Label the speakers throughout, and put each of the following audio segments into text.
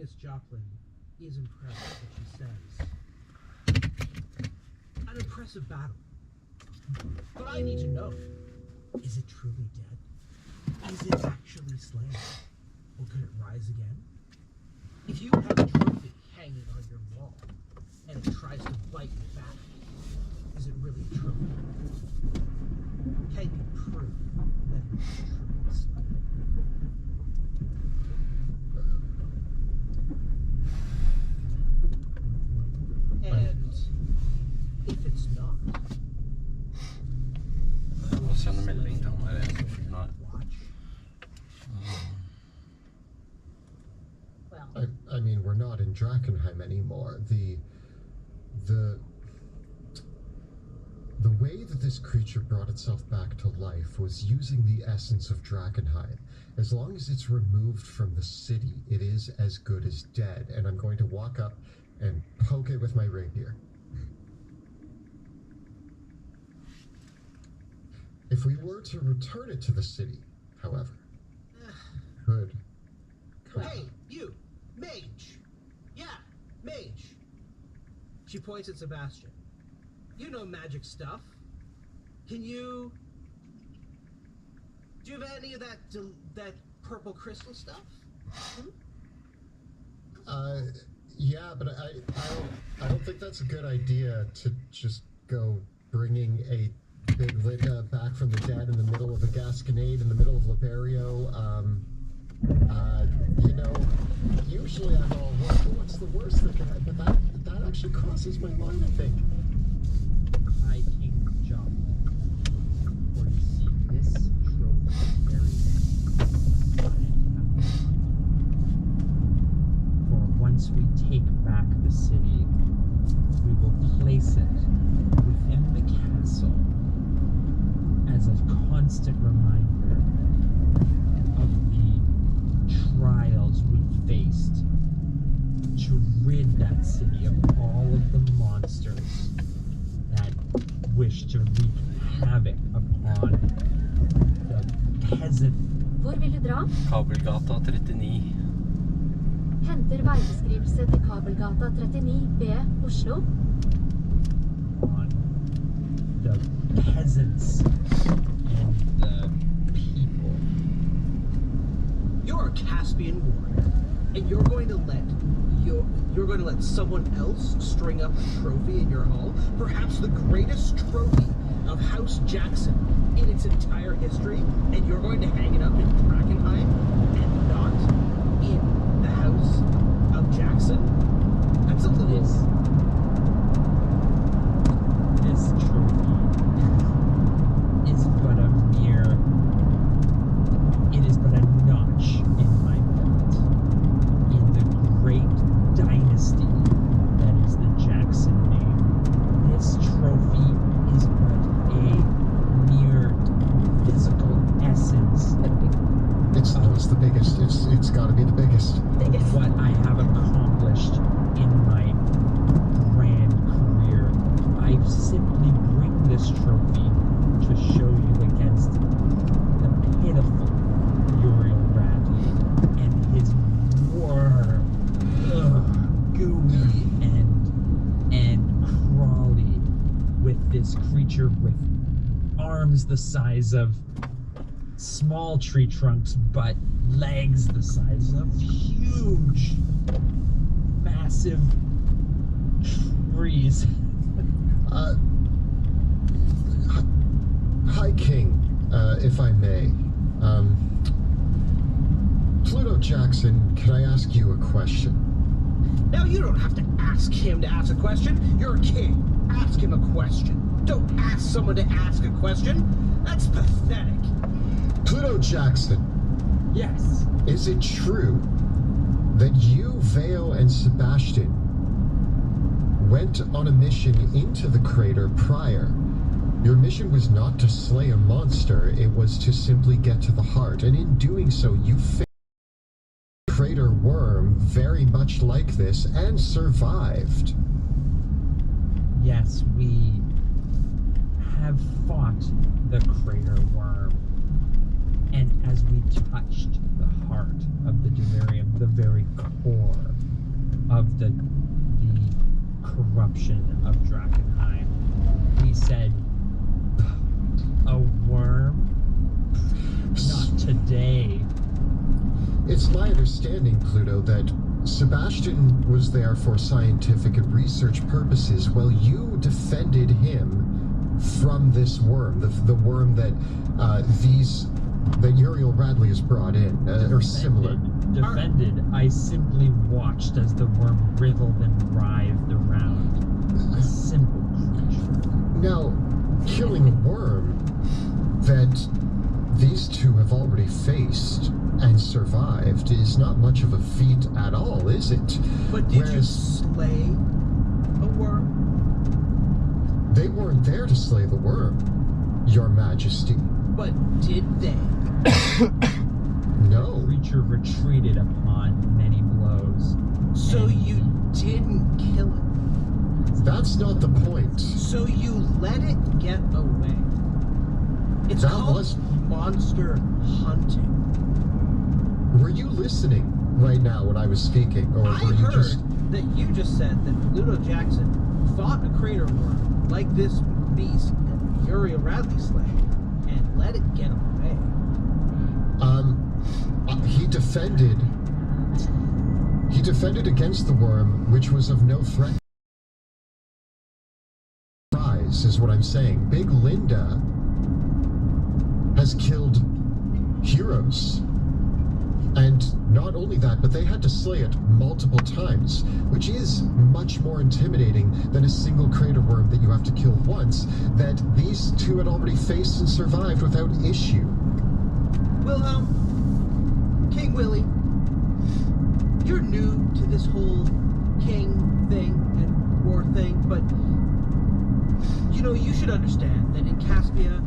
Speaker 1: Venus Joplin is impressed, but she says, an impressive battle. But I need to know, is it truly dead? Is it actually slain? Or could it rise again? If you have a trophy hanging on your wall, and it tries to bite you back, is it really a trophy? Can you prove that it is truly slain? And if it's not,
Speaker 2: we'll send them a link on my end if you're not.
Speaker 3: I mean, we're not in Drakenheim anymore. The way that this creature brought itself back to life was using the essence of Drakenheim. As long as it's removed from the city, it is as good as dead. And I'm going to walk up and poke it with my rapier. If we were to return it to the city, however, could...
Speaker 1: Hey, you! Mage! Yeah, mage! She points at Sebastian. You know magic stuff. Can you... Do you have any of that purple crystal stuff?
Speaker 3: Yeah, but I don't think that's a good idea to just go bringing a big Linda back from the dead in the middle of a Gasconade in the middle of Liberio. You know, usually I'm all, what's the worst that can happen? But that actually crosses my mind, I think.
Speaker 1: High King Joplin, for you see this trophy very for once we take back the city, we will place it within the castle as a constant reminder of the trials we faced to rid that city of all of the monsters that wish to wreak havoc upon the peasant.
Speaker 4: Hvor vil du dra?
Speaker 2: Kabelgata 39.
Speaker 4: Henter veibeskrivelse til Kabelgata 39B, Oslo.
Speaker 1: On the peasants and the people. You're a Caspian warrior, and you're going to let someone else string up a trophy in your hall, perhaps the greatest trophy of House Jackson in its entire history, and you're going to hang it up in Drakenheim and not in the House of Jackson? That's a little... This trophy is but a mere... It is but a notch in my belt in the great dynasty that is the Jackson name. This trophy is but a mere physical essence.
Speaker 3: It's the biggest. It's got to be the biggest.
Speaker 1: What I have accomplished in my grand career. I simply bring this trophy to show you against the pitiful Uriel Radley and his warm, gooey and crawly with this creature with arms the size of small tree trunks, but legs the size of huge, massive trees.
Speaker 3: Hi, King, if I may. Pluto Jackson, can I ask you a question?
Speaker 1: Now, you don't have to ask him to ask a question. You're a king. Ask him a question. Don't ask someone to ask a question. That's pathetic.
Speaker 3: Pluto Jackson.
Speaker 1: Yes.
Speaker 3: Is it true that you, Vale, and Sebastian went on a mission into the crater prior? Your mission was not to slay a monster, it was to simply get to the heart, and in doing so, you faced a crater worm very much like this and survived.
Speaker 1: Yes, we have fought the crater worm, and as we touched the heart of the Delirium, the very core of the corruption of Drakenheim. We said, a worm? Not today.
Speaker 3: It's my understanding, Pluto, that Sebastian was there for scientific and research purposes while you defended him from this worm, the worm that that Uriel Radley has brought in, or similar.
Speaker 1: Defended. I simply watched as the worm writhed and writhed around. A simple creature.
Speaker 3: Now, killing a worm that these two have already faced and survived is not much of a feat at all, is it?
Speaker 5: But did you slay a worm?
Speaker 3: They weren't there to slay the worm, Your Majesty.
Speaker 5: But did they?
Speaker 3: No.
Speaker 1: The creature retreated upon many blows.
Speaker 5: So
Speaker 1: and
Speaker 5: you didn't kill it?
Speaker 3: That's not the point.
Speaker 5: So you let it get away? It's
Speaker 3: That
Speaker 5: called
Speaker 3: was-
Speaker 5: monster hunting.
Speaker 3: Were you listening right now when I was speaking, or
Speaker 5: I
Speaker 3: were you
Speaker 5: heard
Speaker 3: just...
Speaker 5: that you just said that Pluto Jackson fought a crater worm like this beast that Uriel Radley slayed and let it get away.
Speaker 3: He defended against the worm, which was of no threat. Surprise is what I'm saying. Big Linda has killed heroes. And not only that, but they had to slay it multiple times, which is much more intimidating than a single crater worm that you have to kill once, that these two had already faced and survived without issue.
Speaker 5: Well, King Willie, you're new to this whole king thing and war thing, but, you know, you should understand that in Caspia,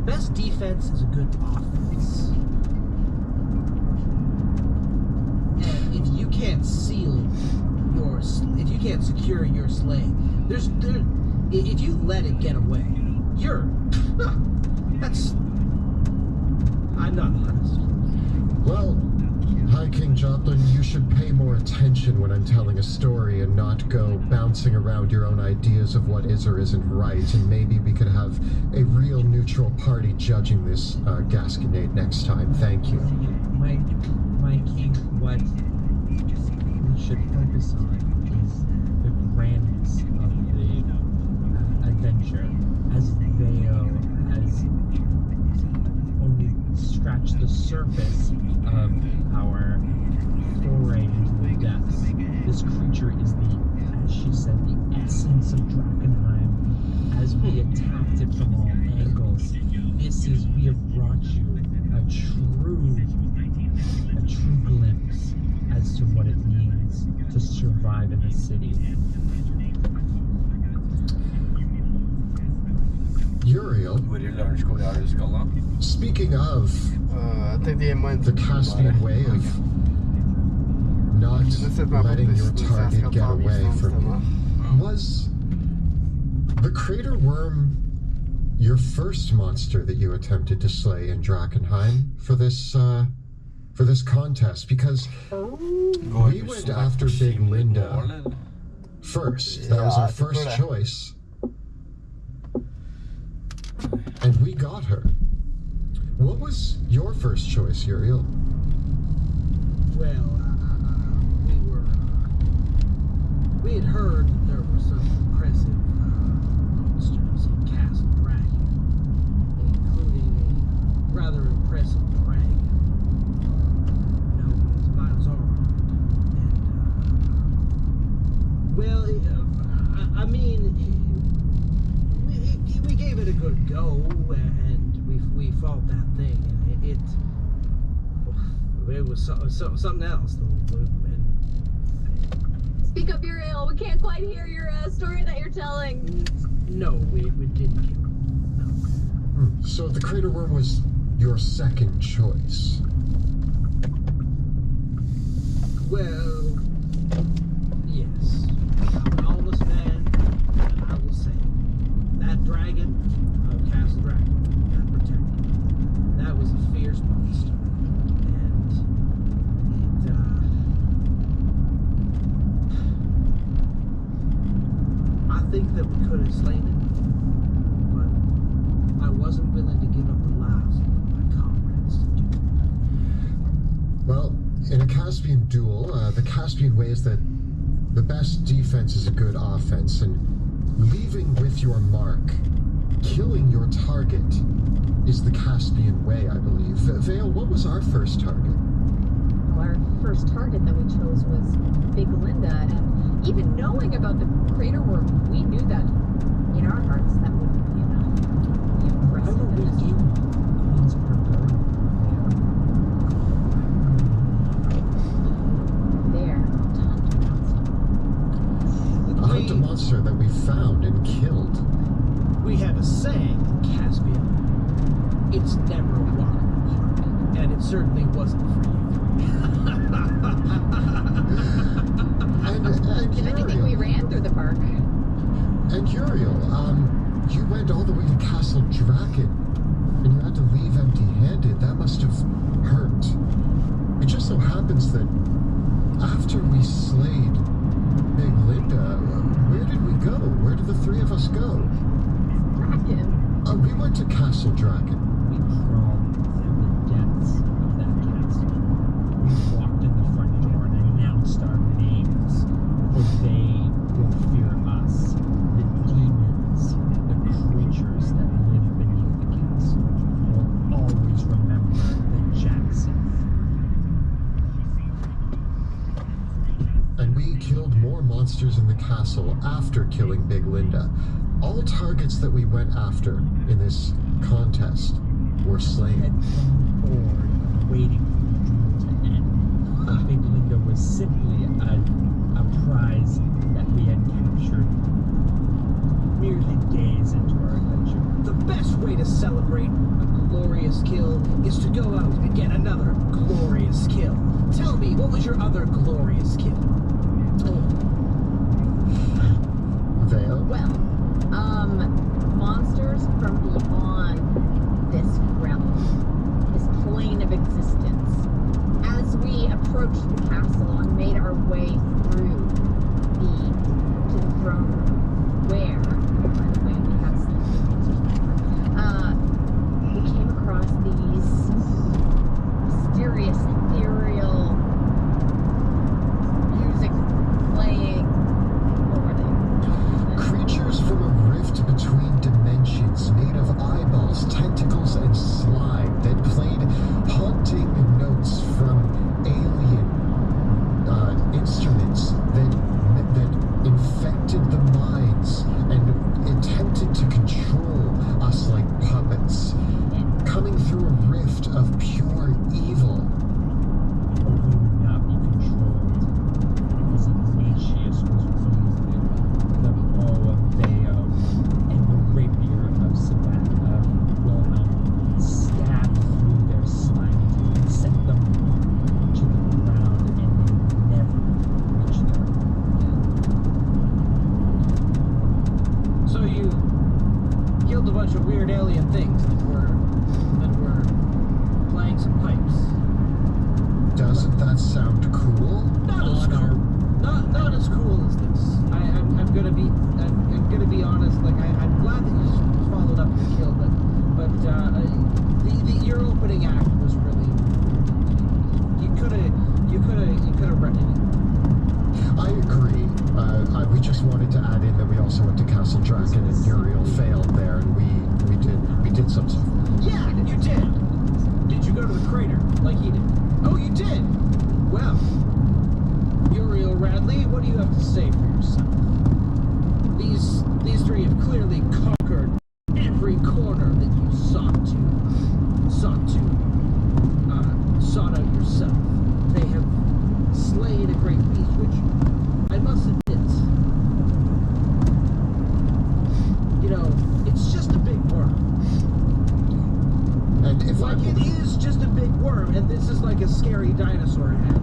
Speaker 5: best defense is a good offense. And if you can't if you can't secure your slay, if you let it get away, I'm not impressed.
Speaker 3: Well, High King Joplin, you should pay more attention when I'm telling a story and not go bouncing around your own ideas of what is or isn't right, and maybe we could have a real neutral party judging this Gasconade next time. Thank you.
Speaker 1: My king, what we should focus on is the grandness of the adventure, as Veo has only scratched the surface of our foray into the depths. This creature is as she said, the essence of Drakenheim. As we attacked it from all angles, we have brought you a true glimpse as to what it means to survive in the city.
Speaker 3: Uriel,
Speaker 2: Hvor i Lørenskog er du skal da?
Speaker 3: speaking of
Speaker 6: Jeg tenkte hjemme og
Speaker 3: the Caspian way of not letting your target get away from you, was the crater worm your first monster that you attempted to slay in Drakenheim for this contest? Because we went after Big Linda first. That was our first choice. And we got her. What was your first choice, Uriel?
Speaker 5: Well, we had heard that there were some impressive monsters in Castle Dragon, including a rather impressive dragon known as Miles Armor. And, I mean, we gave it a good go, and we fought that thing, and it was something else, though.
Speaker 7: Speak up, Uriel. We can't quite hear your story that you're telling.
Speaker 5: No, we didn't kill him. No.
Speaker 3: So the crater worm was your second choice.
Speaker 5: Well, yes. I'm an honest man, and I will say that dragon, Castle Dragon, that protector, that was a fierce monster. And think that we could have slain it, but I wasn't willing to give up the lives of my comrades to do it.
Speaker 3: Well, in a Caspian duel, the Caspian way is that the best defense is a good offense, and leaving with your mark, killing your target, is the Caspian way, I believe. Vale, what was our first target?
Speaker 7: Well, our first target that we chose was Big Linda, and even knowing about the crater worm, we knew that in our hearts that wouldn't be enough. Be
Speaker 1: How
Speaker 7: impressive
Speaker 1: about we
Speaker 7: in this
Speaker 1: do Queensburg
Speaker 7: there.
Speaker 3: A hunter monster that we found and killed.
Speaker 5: We have a saying in Caspian, it's never a walk in the park, and it certainly wasn't for you.
Speaker 3: And
Speaker 7: If anything, we ran through the park.
Speaker 3: And Uriel, you went all the way to Castle Draken, and you had to leave empty-handed. That must have hurt. It just so happens that after we slayed Big Linda, where did we go? Where did the three of us go?
Speaker 7: Draken.
Speaker 3: We went to Castle Draken.
Speaker 1: We crawled through the depths of that castle. We walked in the front door and announced our names, for they will fear us, the demons, the creatures that live beneath the castle, will always remember the Jackson.
Speaker 3: And we killed more monsters in the castle after killing Big Linda. All targets that we went after in this contest were
Speaker 1: Had
Speaker 3: slain.
Speaker 1: grown bored of waiting for the duel to end. For Big Linda was simply a prize that we had captured merely days into our adventure.
Speaker 5: The best way to celebrate a glorious kill is to go out and get another glorious kill. Tell me, what was your other glorious kill?
Speaker 3: Vale?
Speaker 7: Well, monsters from beyond this realm, this plane of existence. As we approached the castle and made our way through to the throne room, where, by the way, we have some we came across these mysterious, ethereal music playing. What were they?
Speaker 3: Creatures from a rift between dimensions, made of eyeballs, tentacles, and slime, that played haunting notes from alien instruments that infected the minds and attempted to control us like puppets, coming through a rift of pure evil.
Speaker 1: Or we would not be controlled, because Ignatius was wielding the bow of Theo and the rapier of Wilhelm stabbed through their slimy and sent them to the ground, and they never reached there again.
Speaker 5: So you killed a bunch of weird alien things that were playing some pipes.
Speaker 3: Doesn't that sound cool?
Speaker 5: Not as cool. Not as cool as this. I'm gonna be honest. Like I'm glad that you followed up your kill, but your opening act was really you could have wrecked it.
Speaker 3: I agree. We just wanted to add in that we also went to Castle Draken and Uriel failed there, and we did some stuff.
Speaker 5: Yeah, you did. Did you go to the crater like he did? Oh, you did. Well, Uriel Radley, what do you have to say for yourself? These three have clearly conquered every corner that you sought out yourself. They have slain a great beast, which I must admit, it's just a big worm.
Speaker 3: And if
Speaker 5: Like it is just a big worm, and this is like a scary dinosaur head.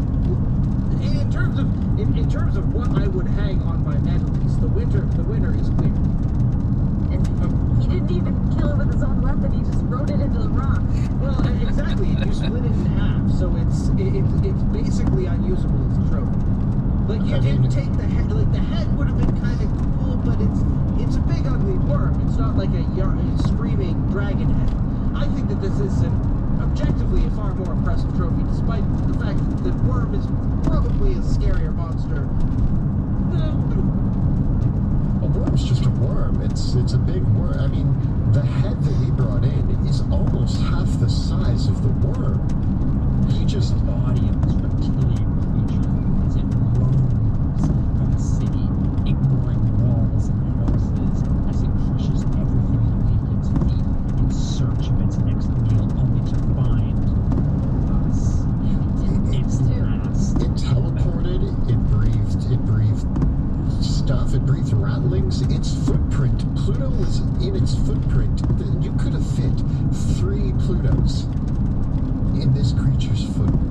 Speaker 5: In terms of what I would hang on my mantelpiece, the winner is clear.
Speaker 7: And he didn't even kill it with his own weapon, he just wrote it into the rock.
Speaker 5: Well, exactly. You split it in half, so it's basically unusable as a trophy. Like you didn't take the head. Like the head would have been kind of cool, but it's a big ugly worm. It's not like a screaming dragon head. I think that this is objectively a far more impressive trophy, despite the fact that the worm is probably a scarier monster.
Speaker 3: A worm's just a worm. It's a big worm. I mean, the head that we brought in is almost half the size of the worm. He just
Speaker 1: The body of this reptilian creature as it roams through the city, ignoring walls and houses as it crushes everything beneath its feet in search of its next meal, only to find us. Its last.
Speaker 3: it teleported. It breathed stuff. It breathed rattlings. Its footprint. Pluto was in its footprint. You could have fit 3 Plutos in this creature's footprint.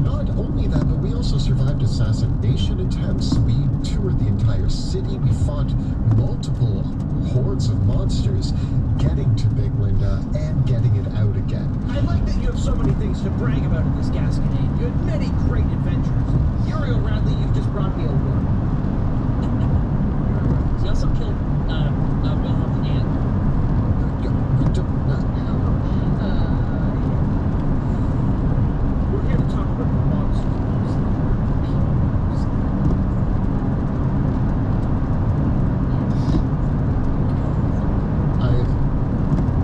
Speaker 3: Not only that, but we also survived assassination attempts. We toured the entire city. We fought multiple hordes of monsters, getting to Big Linda and getting it out again.
Speaker 5: I like that you have so many things to brag about in this Gasconade. You had many great adventures. Uriel Radley, you've just brought me a worm.
Speaker 1: He also killed Wilhelm and
Speaker 5: We're here to talk about the monsters.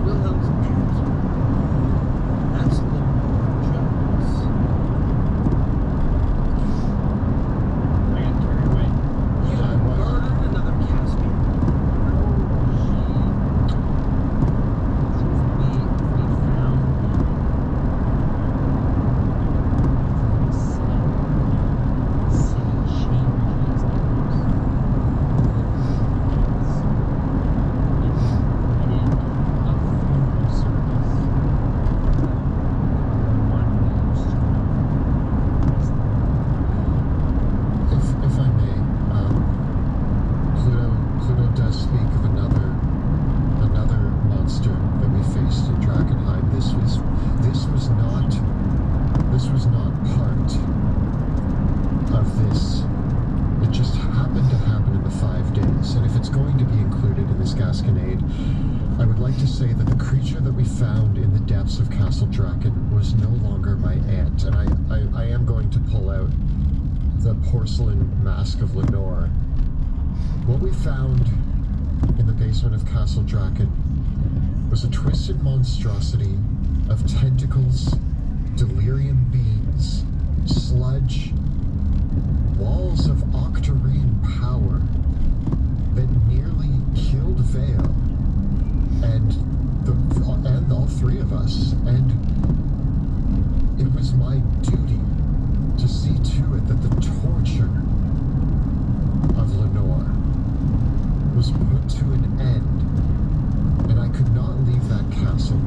Speaker 5: Wilhelm's aunt. That's Lenore Jones.
Speaker 1: I got carried away.
Speaker 5: You
Speaker 3: Yeah, what?
Speaker 5: murdered another Caspian.
Speaker 3: If I may, Pluto does speak of another monster that we faced in Drakenheim. This was not part of this. It just happened to happen in the 5 days. And if it's going to be included in this Gasconade, I would like to say that the creature that we found in the depths of Castle Draken was no longer my aunt. And I am going to pull out the porcelain mask of Lenore. What we found in the basement of Castle Draken was a twisted monstrosity of tentacles, delirium beings, sludge, walls of octarine power that nearly killed Vale and all 3 of us. And it was my duty to see to it that the torture of Lenore was put to an end, and I could not leave that castle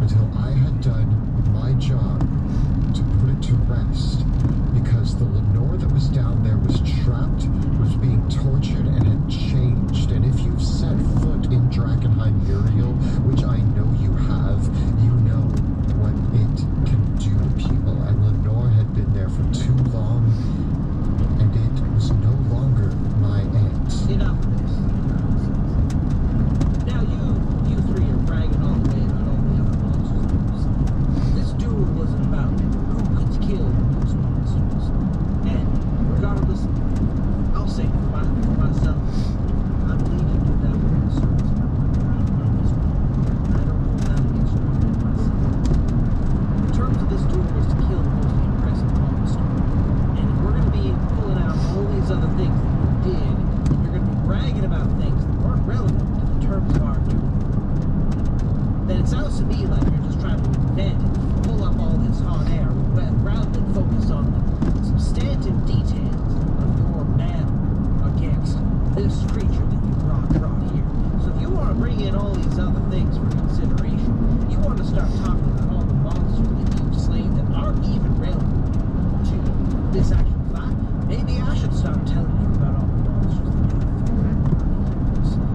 Speaker 3: until I had done my job to put it to rest, because the Lenore that was down there was trapped, was being tortured, and had changed. And if you've set foot in Drakenheim, Uriel, which I know you have, you know what it can do to people, and Lenore had been there for too long, and it was no longer my aunt.
Speaker 5: Enough of this. Now you 3 are bragging all the way about all the other monsters. This duel wasn't about who could kill those monsters. And regardless, I'll say for myself, I believe you did that for your service. I don't hold that against you myself. The terms of this duel was to kill the most impressive monster. And if we're going to be pulling out all these other things that you did, and you're going to be bragging about things that weren't relevant to the terms of our duel, then it sounds to me like you're just trying to invent and pull up all this hot air rather than focus on the substantive details of your battle against this creature that you brought here. So if you want to bring in all these other things for consideration, you want to start talking about all the monsters that you've slain that aren't even relevant to this actual fight, maybe I should start telling you about all the monsters that you've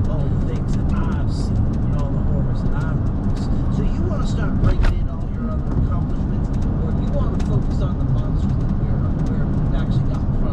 Speaker 5: fought, all the things that I've seen, and all the horrors that I've witnessed. So you want to start bringing in all your other accomplishments, or do you want to focus on the monsters that we've actually got in front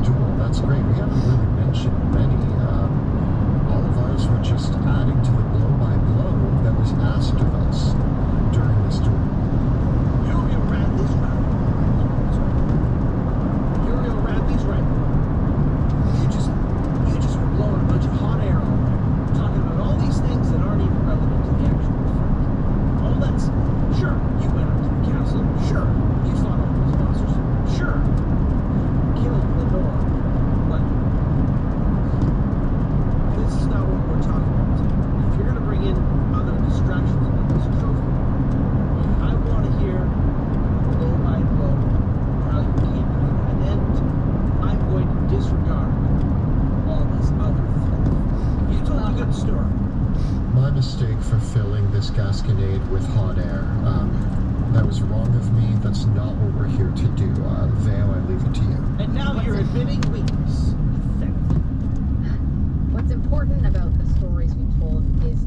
Speaker 3: duel. That's great. We haven't really mentioned many. All of ours were just adding to the blow-by-blow that was asked of us during this duel.
Speaker 5: Uriel Radley's right. Uriel Radley's right. You just were blowing a bunch of hot air all there, talking about all these things that aren't even relevant to the actual fight. All that's sure. You went up to the castle. Sure. You fought all those monsters. Sure. Killed Lenore. But this is not what we're talking about today. If you're gonna bring in other distractions about this trophy, I want to hear blow by blow how you came to that end. I'm going to disregard all this other fluff. You told a good story.
Speaker 3: My mistake for filling this Gasconade with hot air. That was wrong of me. That's not what we're here to do. Vale, I leave it to you.
Speaker 5: And now you're admitting weakness. Pathetic.
Speaker 7: What's important about the stories we told is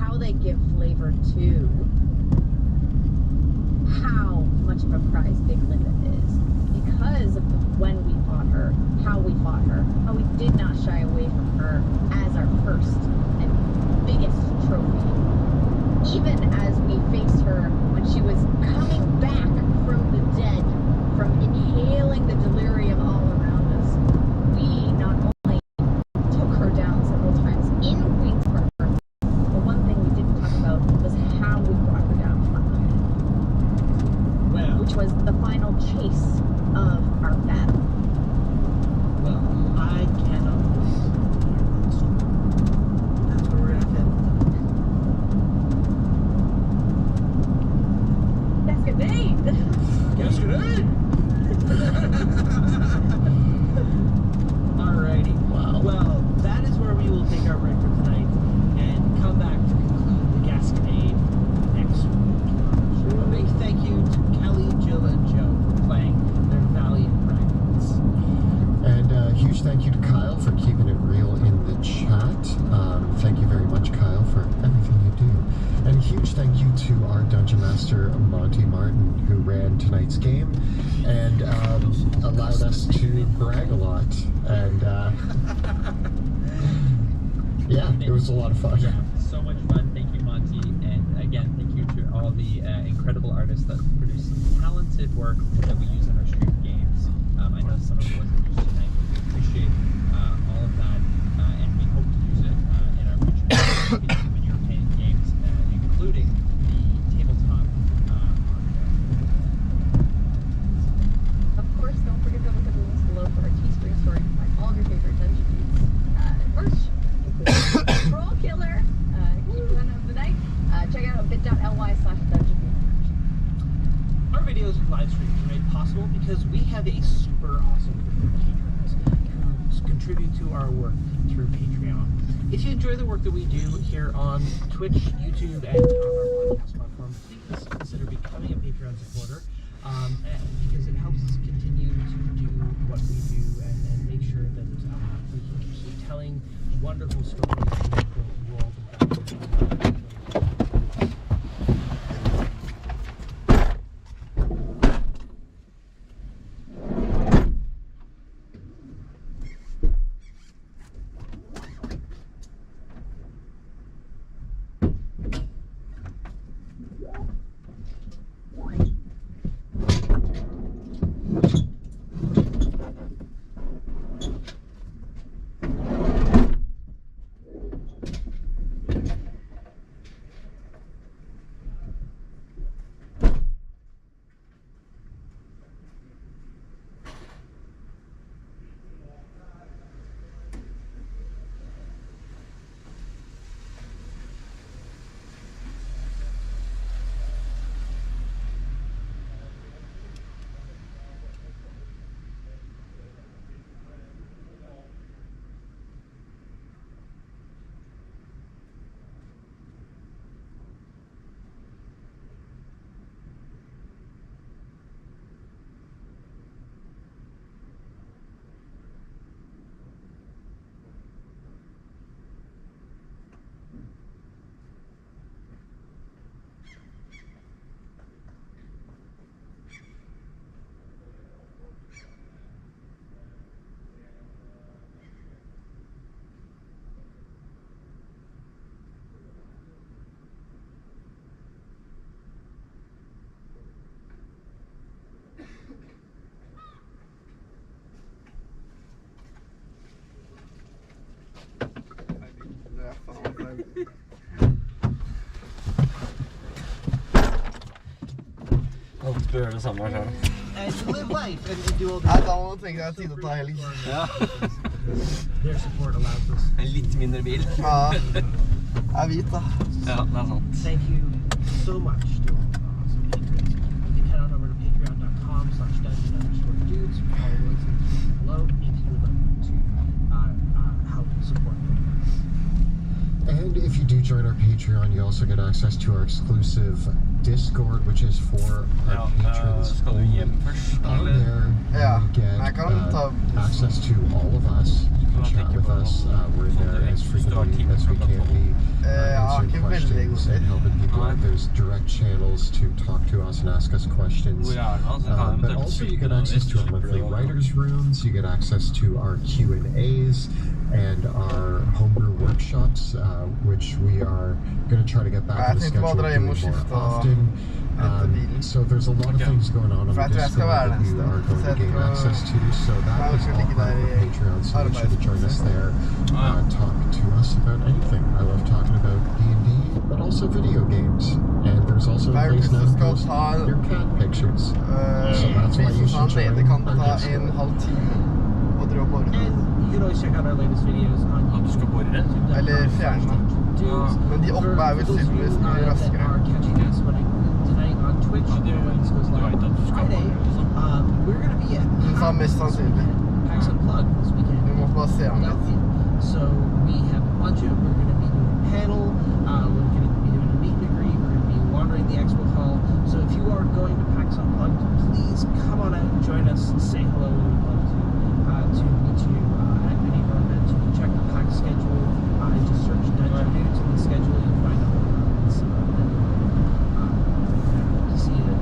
Speaker 7: how they give flavor to how much of a prize Big Linda is. Because of when we fought her, how we fought her, how we did not shy away from her as our first and biggest trophy. Even as we faced her when she was coming back from the dead, from inhaling the delirium all around us, we not only took her down several times in Queen's Park, but one thing we didn't talk about was how we brought her down from her head,
Speaker 5: Well,
Speaker 7: which was the final chase of our battle.
Speaker 5: well, I cannot wait to hear that story. That's where we're at then.
Speaker 7: That's good name.
Speaker 5: Yes, good day. Alrighty.
Speaker 3: Wow.
Speaker 5: Well, that is where we will take our break for tonight and come back to conclude the Gasconade next week. A big thank you to Kelly, Jill, and Joe for playing their valiant practice.
Speaker 3: And a huge thank you to Kyle for keeping it real in the chat. Thank you very much, Kyle, for everything you do. And a huge thank you to our Dungeon Master, Monty Martin, who ran tonight's game and allowed us to brag a lot. And yeah, it was a lot of fun.
Speaker 1: Yeah, so much fun. Thank you, Monty. And again, thank you to all the incredible artists that produce some talented work that we use in our stream games. I know some of it wasn't used tonight, but we appreciate all of that. And we hope to use it in our future when you're playing games, including the tabletop
Speaker 7: Of course, don't forget to look at the links below for our Teespring store. You can find all of your favorite Dungeon Beats merch, including Troll Killer, keep one of the night. Check out bit.ly/dungeonbeat.
Speaker 5: Our videos and live streams are made possible because we have a super awesome group of patrons who contribute to our work through Patreon. If you enjoy the work that we do here on Twitch, YouTube, and on our podcast platform, please consider becoming a Patreon supporter because it helps us continue to do what we do and make sure that we can keep telling wonderful stories to make the world a better place.
Speaker 2: å gjøre det samme selv.
Speaker 5: And to live life and do all the...
Speaker 6: Nei, da må du tenke deg tid å ta helg.
Speaker 2: Ja.
Speaker 5: Their support allows us.
Speaker 2: En litt mindre bil.
Speaker 6: Ja, jeg er hvit da.
Speaker 2: Ja, det er sant.
Speaker 5: Thank you so much to all of our awesome patrons. You can head on over to patreon.com/dungeon_dudes. Follow the links in the description below if you would like to help support them.
Speaker 3: And if you do join our Patreon, you also get access to our exclusive Discord, which is for our patrons.
Speaker 2: Skal du hjem først?
Speaker 3: On there,
Speaker 6: Ja,
Speaker 3: you get
Speaker 6: jeg kan ta...
Speaker 3: access to all of us. You can chat with us. We're there as frequently as we can be, answering
Speaker 6: ikke veldig
Speaker 3: questions
Speaker 6: god
Speaker 3: and helping people
Speaker 2: Nei.
Speaker 3: out. There's direct channels to talk to us and ask us questions.
Speaker 2: Hvor er det, altså?
Speaker 3: But also you get access to our monthly writers' rooms, you get access to our Q&As and our homebrew workshops, which we are going to try to get back on the schedule of doing more often. So there's a lot of things going on the Discord that you are going to gain access to, so that is all part of our Patreon, so make sure to join us there, talk to us about anything. I love talking about D&D, but also video games, and there's also a place now to post your cat pictures. So that's why you should join
Speaker 6: Det kan
Speaker 3: our
Speaker 6: ta
Speaker 3: Discord.
Speaker 6: en halv time å dra på det.
Speaker 5: And you can always check out our latest videos on
Speaker 2: At du skal bore det?
Speaker 6: Eller fjerne den.
Speaker 5: Dudes.
Speaker 6: Men de oppe er vel tydeligvis mye
Speaker 5: that
Speaker 6: raskere.
Speaker 5: are catching us tonight on Twitch.
Speaker 2: Ja, det
Speaker 5: when this goes
Speaker 2: du
Speaker 5: live
Speaker 2: vet at du skal
Speaker 5: Friday.
Speaker 2: bore det, liksom.
Speaker 5: We're going to be at
Speaker 6: Den sa mest sannsynlig.
Speaker 5: PAX Unplugged this weekend.
Speaker 6: Vi må bare se den litt.
Speaker 5: So we have a bunch of, we're going to be doing a panel, we're going to be doing a meet and greet, we're going to be wandering the expo hall. So if you are going to PAX Unplugged, please come on out and join us and say hello. We would love to meet you at any of our events. You can check the PAX schedule and just search Dungeon Dudes in the schedule. You'll find all of our events to see it.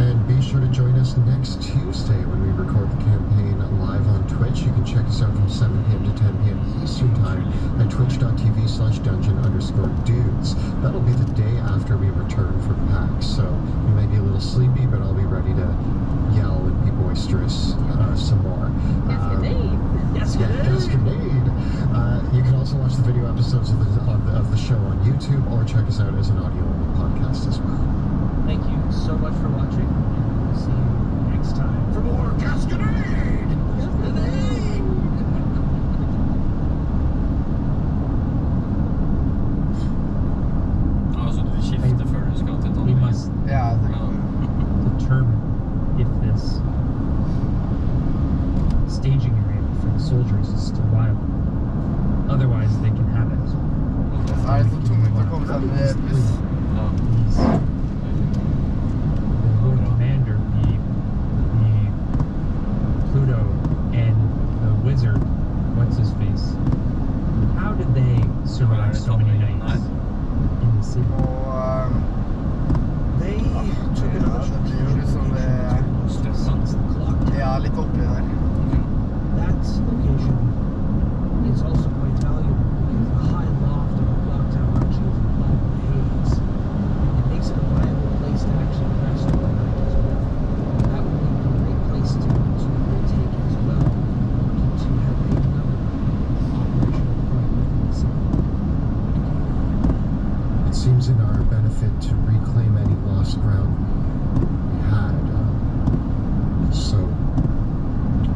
Speaker 3: And be sure to join us next Tuesday when we record the campaign live on Twitch. You can check us out from 7 p.m. to 10 p.m. Eastern Time at twitch.tv/dungeon_dudes. That'll be the day after we return from PAX, so you may be a little sleepy, but I'll be ready to yell and be boisterous some more.
Speaker 5: Yes,
Speaker 3: Gasconade. You can also watch the video episodes of the show on YouTube, or check us out as an audio-only podcast as well.
Speaker 5: Thank you so much for watching, and we'll see you next time for more Gasconade!
Speaker 2: Altså, du skifter før du skal til
Speaker 1: We
Speaker 2: Tony.
Speaker 1: must
Speaker 6: Ja, jeg tenker
Speaker 1: determine if this staging area for the soldiers is still viable. Otherwise, they can have it.
Speaker 6: Så er det så tungt å komme seg med buss.
Speaker 2: Ja.
Speaker 1: He's the Lord Commander, the Pluto, and the wizard. What's his face? How did they survive so many nights in the city?
Speaker 6: Og
Speaker 5: They took
Speaker 6: ja,
Speaker 5: another
Speaker 6: det blir jo liksom
Speaker 5: since the clock tower.
Speaker 6: ja, litt oppi der.
Speaker 5: That location is also quite valuable because the high loft of the clock tower actually is above the haze. It makes it a viable place to actually rest overnight as well. That would be a great place to take as well, to have another operational point within the city.
Speaker 3: It seems in our benefit to reclaim any lost ground we had. So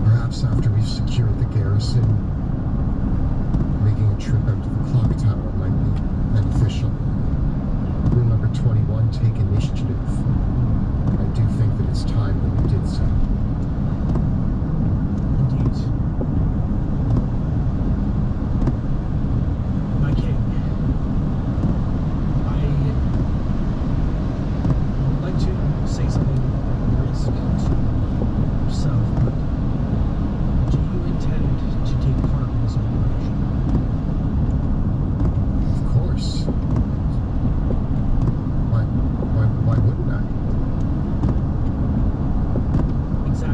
Speaker 3: perhaps after we've secured the garrison, making a trip out to the clock tower might be beneficial. Rule number 21, take initiative. I do think that it's time that we did so.
Speaker 5: Indeed. My king, I would like to say something about risk to yourself, but do you intend to take part in this operation?
Speaker 3: Of course. Why wouldn't I?
Speaker 5: Exactly.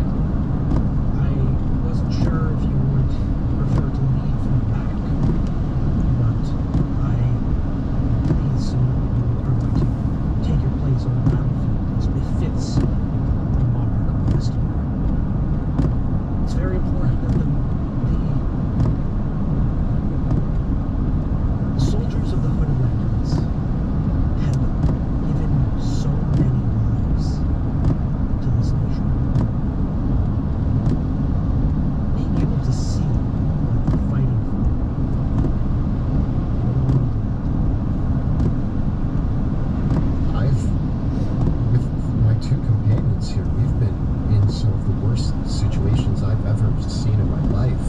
Speaker 3: worst situations I've ever seen in my life.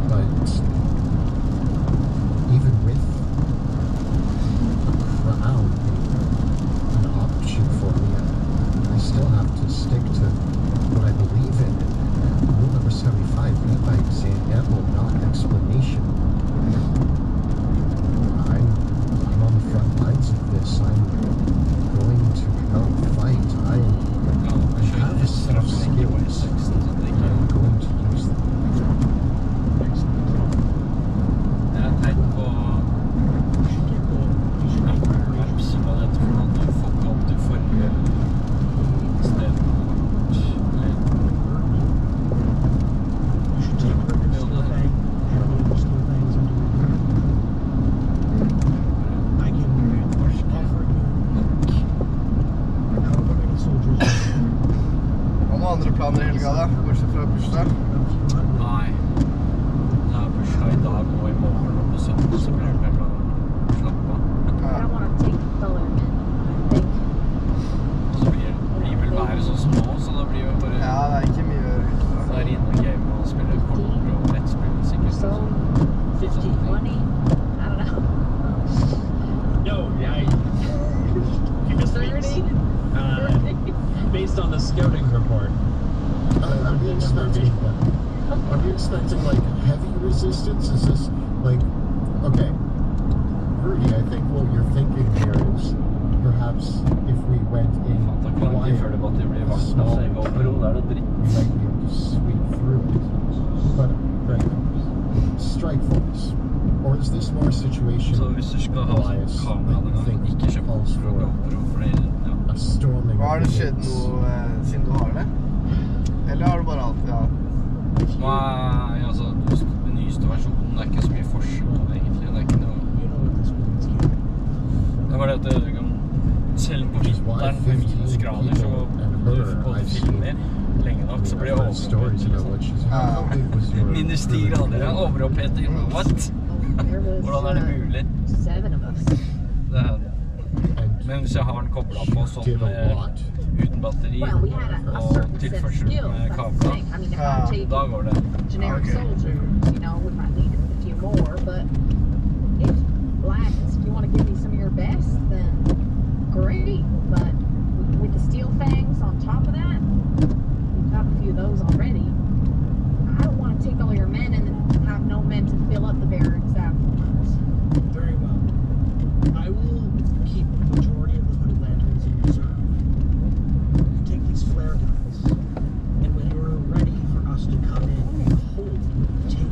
Speaker 3: But even with the crown being an option for me, I still have to stick to what I believe in. And rule number 75, lead by example, not explanation. I'm on the front lines of this. I'm going to help fight. I have a set of skills. I'm going to use them.
Speaker 2: Jeg tenkte på Maps, hva det heter for noe. Du får ikke opp til forrige sted.
Speaker 6: Har du noen andre planer I helga da? Bortsett fra bursdag?
Speaker 2: Nei. Det bursdag I dag og I morgen og på søndag, så blir det vel å slappe av.
Speaker 7: I don't want to take color in. I think
Speaker 2: Og så blir vel været så små, så da blir det bare
Speaker 6: Ja, det ikke mye å gjøre.
Speaker 2: da inne og game og spille kort og brettspill sikkert.
Speaker 7: so 50, 20. I don't know.
Speaker 1: No, I
Speaker 7: 30.
Speaker 1: based on the scouting report.
Speaker 3: Are we expecting? Are we expecting like heavy resistance? Is this like okay, Rudy? I think what you're thinking here is perhaps if we went in
Speaker 2: Da kan ikke
Speaker 3: quiet,
Speaker 2: før det bare blir varmt, så jeg går på ro, da det dritt.
Speaker 3: we might be able to sweep through it. But strike force, or is this more a situation?
Speaker 2: Så hvis du skal ha
Speaker 3: Elias,
Speaker 2: kamera denne gangen, ikke kjøp
Speaker 3: calls
Speaker 2: for
Speaker 3: for
Speaker 2: GoPro, for det ja.
Speaker 3: a storming.
Speaker 6: Hva har
Speaker 3: of
Speaker 6: det
Speaker 3: the
Speaker 6: skjedd
Speaker 3: gates?
Speaker 6: noe siden du har det? Eller har du bare alltid hatt?
Speaker 2: Nei, altså, den nyeste versjonen, det ikke så mye forskjell egentlig, det ikke noe det var det at du kan selv på vinteren med minusgrader så du får filmer lenge nok, så blir det
Speaker 3: story to know what she's how big was your
Speaker 2: minus 10 grader, ja, overoppheting, what?
Speaker 7: There was
Speaker 2: Hvordan det mulig?
Speaker 7: 7 of us.
Speaker 2: Det men hvis jeg har den koblet på sånn uten batteri
Speaker 7: Well, we had a
Speaker 2: og
Speaker 7: certain set of
Speaker 2: tilførsel
Speaker 7: skills.
Speaker 2: med
Speaker 7: That's the
Speaker 2: kabler,
Speaker 7: thing. I mean, if I take
Speaker 2: da går det.
Speaker 7: generic
Speaker 6: Okay.
Speaker 7: soldiers, you know, we might need a few more, but if lads, if you want to give me some of your best, then great. But with the steel fangs on top of that, we've got a few of those already. I don't want to take all your men and then have no men to fill up the barracks afterwards.
Speaker 5: Very well. I will keep the majority of the hooded lanterns in reserve. You take these flare guns, and when you're ready for us to come in and hold, take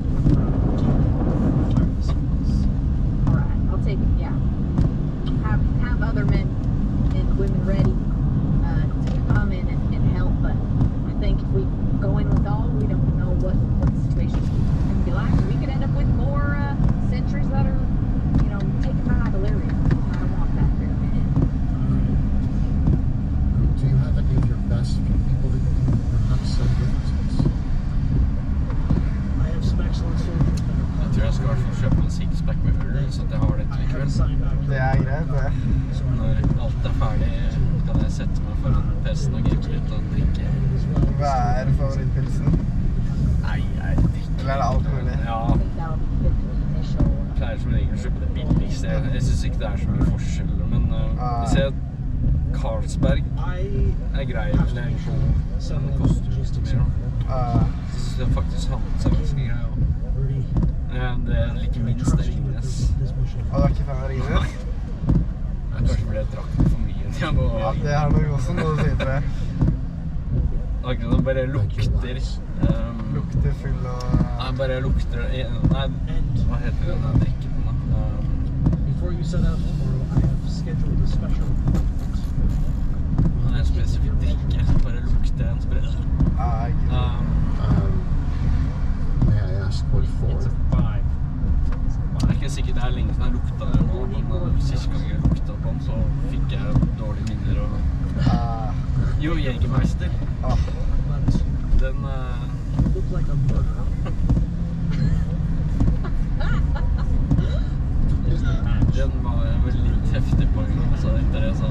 Speaker 7: All right, I'll take it. Yeah, have other men and women ready to come in and help. But I think if we go in with all, we don't know what the situation's going to be like. We could end up with more sentries that are, you know, taken by delirium. I don't want that there, man.
Speaker 3: Do you have any of your best people that you can perhaps send with us?
Speaker 5: I have some excellent soldiers that are
Speaker 2: Jeg tror jeg skal I hvert fall kjøpe en six-pack med øl, så at jeg har det
Speaker 5: I
Speaker 2: til I
Speaker 5: have
Speaker 2: kveld.
Speaker 5: assigned back
Speaker 6: Det greit, det.
Speaker 5: so I
Speaker 2: Når alt ferdig, kan jeg sette meg foran PC-en og game litt og drikke.
Speaker 5: as well.
Speaker 6: Hva favorittpilsen?
Speaker 2: Nei, jeg drikker.
Speaker 6: Eller det alt mulig?
Speaker 2: Ja,
Speaker 7: I think that'll be good for the initial.
Speaker 2: jeg pleier som regel å kjøpe det billigste. Jeg synes ikke det så mye forskjell, men hvis jeg Carlsberg
Speaker 5: I
Speaker 2: grei, men det god, så den koster jo ikke mer. Så synes jeg faktisk handlet seg ganske grei også.
Speaker 5: Rudy,
Speaker 2: Det like minst det Ringnes.
Speaker 5: this mission.
Speaker 6: Og du er ikke fan av Ringnes?
Speaker 2: Kanskje fordi jeg drakk det for mye.
Speaker 6: Ja, det er nok også noe å si til det.
Speaker 2: Akkurat det bare lukter.
Speaker 6: Lukter full og...
Speaker 2: Nei, bare lukter. Nei, hva heter det den drikken da?
Speaker 5: Before you set out tomorrow, I have scheduled a special appointment.
Speaker 2: Det er spesifikt drikke. Bare lukter en spray.
Speaker 6: Ja, ikke noe.
Speaker 3: May I ask what
Speaker 1: It's a
Speaker 3: for?
Speaker 1: 5.
Speaker 2: Det er ikke sikkert det er lenge siden jeg lukta det nå, men siste gang jeg lukta på den, så fikk jeg dårlige minner. Jo, Jägermeister.
Speaker 5: But
Speaker 2: Den,
Speaker 5: you look like a murderer.
Speaker 2: den var jeg vel litt heftig på, så etter det så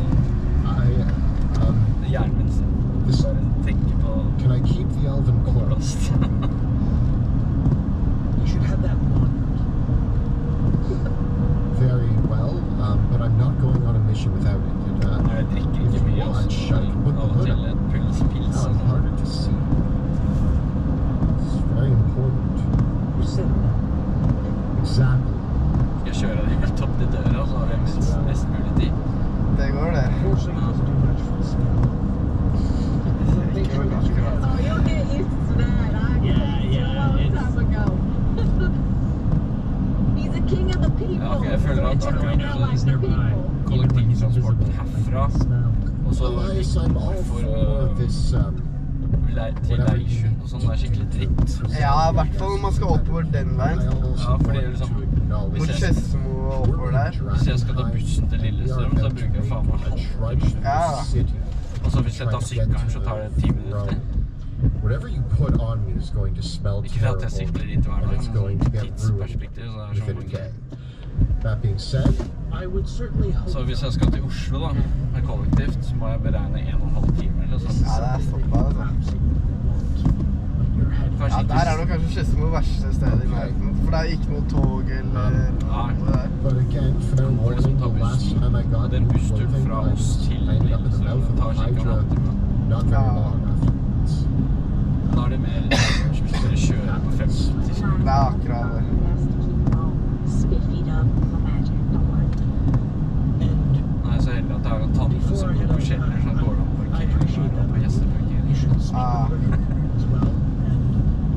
Speaker 3: I
Speaker 2: hjernen min sin.
Speaker 3: this
Speaker 2: Bare tenker på
Speaker 3: can I keep the the elven cloak.
Speaker 2: Plast.
Speaker 1: You should have that monitored.
Speaker 3: Very well, but I'm not going on a mission without it.
Speaker 2: Nei, jeg drikker ikke mye, altså. Av og til et pils.
Speaker 3: How harder to see. It's very important.
Speaker 1: You said that.
Speaker 3: Exactly.
Speaker 2: Jeg kjører helt opp til døra, så har vi mest mulig tid.
Speaker 6: Det går, det.
Speaker 1: Unfortunately, it doesn't do much for the smell.
Speaker 6: Det går ganske bra.
Speaker 7: Oh, you'll get used to that. I
Speaker 1: Yeah,
Speaker 7: told you
Speaker 1: yeah,
Speaker 7: a long
Speaker 1: it's-
Speaker 7: time ago. He's a king of the people.
Speaker 2: Ja, ok, jeg føler at
Speaker 7: so it's
Speaker 2: akkurat
Speaker 7: not
Speaker 2: nå
Speaker 7: like the people.
Speaker 2: kollektivtransporten herfra, og så
Speaker 3: Elias, I'm all
Speaker 2: for
Speaker 3: for this,
Speaker 2: til Leirsund og sånn, det er skikkelig dritt.
Speaker 6: Ja, i hvert fall når man skal oppover den veien.
Speaker 3: I also
Speaker 2: Ja, fordi
Speaker 3: want
Speaker 2: liksom,
Speaker 3: to acknowledge
Speaker 6: Mot Skedsmo og oppover der.
Speaker 2: Hvis jeg skal ta bussen til Lillestrøm, så bruker jeg faen meg halvtime.
Speaker 6: Ja.
Speaker 2: Og så hvis jeg tar sykkelen, så tar det 10 minutter.
Speaker 3: Whatever you put on me is going to smell
Speaker 2: Ikke for at jeg
Speaker 3: terrible,
Speaker 2: sykler dit hver
Speaker 3: and
Speaker 2: dag,
Speaker 3: it's
Speaker 2: men
Speaker 3: going to
Speaker 2: sånn
Speaker 3: get ruined
Speaker 2: tidsperspektiv, så er det
Speaker 3: within a
Speaker 2: sånn.
Speaker 3: day. That being said,
Speaker 1: I would certainly hope.
Speaker 2: Så hvis jeg skal til Oslo da, med kollektivt, så må jeg beregne 1,5 time eller sånn.
Speaker 6: Ja, det er stoppa, altså. Ja, der er nok kanskje Skedsmo verste stedet i nærheten. For det er ikke noe tog eller noe der.
Speaker 3: but again, fair
Speaker 2: må liksom
Speaker 3: warning,
Speaker 2: ta
Speaker 3: the last
Speaker 2: bussen.
Speaker 3: time I got
Speaker 2: Den
Speaker 3: new
Speaker 2: bussturen
Speaker 3: clothing,
Speaker 2: fra
Speaker 3: I
Speaker 2: oss til
Speaker 3: ended up in the mouth
Speaker 2: Lillestrøm
Speaker 3: of
Speaker 2: tar
Speaker 3: the
Speaker 2: cirka en
Speaker 3: Hydra
Speaker 2: halvtime.
Speaker 3: not very
Speaker 6: Ja.
Speaker 3: long afterwards.
Speaker 2: Da er det mer hvis dere kjører på 50 timer.
Speaker 6: Det er akkurat det.
Speaker 7: Spiffied up my magic. Don't worry.
Speaker 1: And
Speaker 2: Nei, så heldig at jeg har en tante som bor på Kjeller, så går an å parkere på
Speaker 1: you
Speaker 2: gjesteparkering.
Speaker 1: should speak
Speaker 6: Ah.
Speaker 1: with her as well. And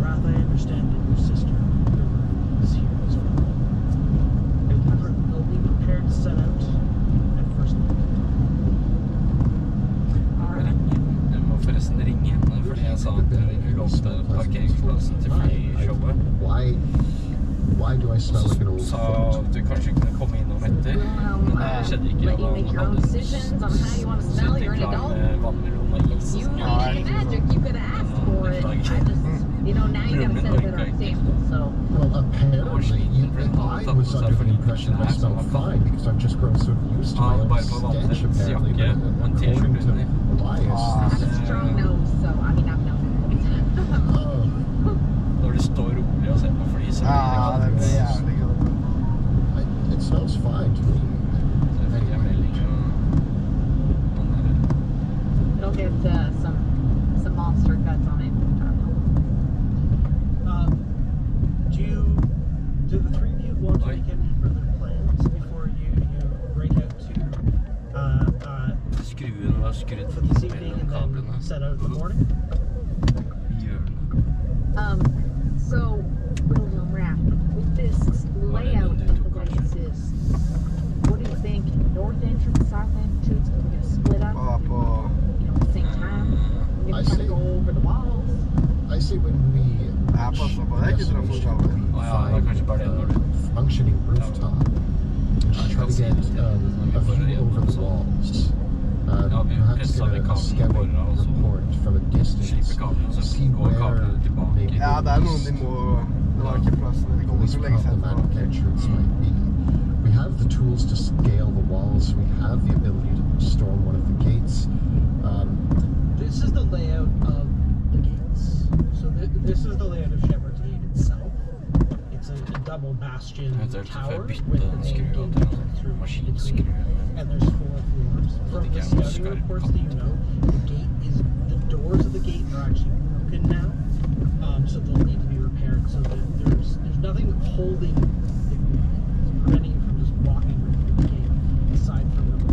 Speaker 1: Wrath, I understand that your sister is here as well. They'll be prepared to set out at first light.
Speaker 2: Jeg må forresten ringe henne, fordi jeg sa at hun lovte parkeringsplassen til flyshowet.
Speaker 3: Why do I smell
Speaker 2: Så
Speaker 3: like an old
Speaker 2: sa
Speaker 3: foot?
Speaker 2: at du kanskje kunne komme innom etter, men det skjedde ikke.
Speaker 7: Let you
Speaker 2: og
Speaker 7: make your
Speaker 2: han
Speaker 7: own
Speaker 2: hadde
Speaker 7: decisions on how you want to smell. You're an
Speaker 2: klar
Speaker 7: adult.
Speaker 2: med vannmelon og is.
Speaker 7: You
Speaker 2: og
Speaker 7: need
Speaker 2: sånn.
Speaker 7: any magic, you could ask for it. I just, you know, now you gotta set it on sample, so.
Speaker 3: Well, apparently, I was under the impression that I smelled fine because I've just grown so used to my
Speaker 2: Han
Speaker 3: own
Speaker 2: bare på
Speaker 3: stench,
Speaker 2: vannet,
Speaker 3: apparently.
Speaker 2: jakke
Speaker 3: But
Speaker 2: og en
Speaker 3: according
Speaker 2: t-skjorte
Speaker 3: to
Speaker 2: under.
Speaker 3: Elias,
Speaker 7: I have a
Speaker 3: this-
Speaker 7: strong nose, so I mean, I've known it.
Speaker 3: oh,
Speaker 2: Når du står rolig og ser på fly, så
Speaker 6: Ja,
Speaker 2: blir
Speaker 6: det
Speaker 2: det
Speaker 6: blir
Speaker 2: kaldt.
Speaker 6: jævlig godt.
Speaker 3: it smells fine to me.
Speaker 2: Så jeg fikk en melding og han der,
Speaker 7: It'll get some monster guts on it.
Speaker 1: Do the three of you want to
Speaker 2: Oi.
Speaker 1: make any further plans before you break out to
Speaker 2: skruen var skrudd
Speaker 1: for this evening
Speaker 2: mellom
Speaker 1: and
Speaker 2: kablene.
Speaker 1: then set out in the morning?
Speaker 2: Hjørnet.
Speaker 7: So, Wilhelm Rapp, with this layout of the places, what do you think? North entrance, south entrance? Are we gonna split up?
Speaker 6: Og på
Speaker 7: You know, at the same time? We're
Speaker 3: I
Speaker 7: gonna try
Speaker 3: see.
Speaker 7: to go over the walls.
Speaker 3: I say when we
Speaker 6: Ja, pass på det, ikke dra for sammen.
Speaker 2: Å ja, det er kanskje bare det når du
Speaker 3: functioning rooftop. We should try to get a view over the walls.
Speaker 2: Ja, vi
Speaker 3: Perhaps
Speaker 2: presset
Speaker 3: get
Speaker 2: vi
Speaker 3: a
Speaker 2: kablene
Speaker 3: scouting
Speaker 2: bare, og så
Speaker 3: report from a distance.
Speaker 2: slipper kablene, så
Speaker 3: See
Speaker 2: går kablene
Speaker 3: where
Speaker 2: tilbake.
Speaker 3: maybe
Speaker 6: Ja, det er noen de
Speaker 3: least-
Speaker 6: må. Det var ikke plass når de kommer
Speaker 3: least
Speaker 6: til å legge seg
Speaker 3: problematic
Speaker 6: på.
Speaker 3: entrance might be. We have the tools to scale the walls. We have the ability to storm one of the gates.
Speaker 1: This is the layout of the gates. So this is the layout of Shepherd's Gate itself. It's a double bastion
Speaker 2: Eventuelt så får
Speaker 1: tower
Speaker 2: jeg
Speaker 1: with
Speaker 2: bytte
Speaker 1: the
Speaker 2: den
Speaker 1: main
Speaker 2: skrua
Speaker 1: gate
Speaker 2: til en
Speaker 1: through
Speaker 2: maskinskru.
Speaker 1: between. And there's 4 floors. From
Speaker 2: ikke
Speaker 1: the
Speaker 2: er noe
Speaker 1: scouting
Speaker 2: skarp
Speaker 1: reports
Speaker 2: kant.
Speaker 1: that you know, the doors of the gate are actually broken now. So they'll need to be repaired. So that there's nothing holding, preventing you from just walking right through the gate, aside from the that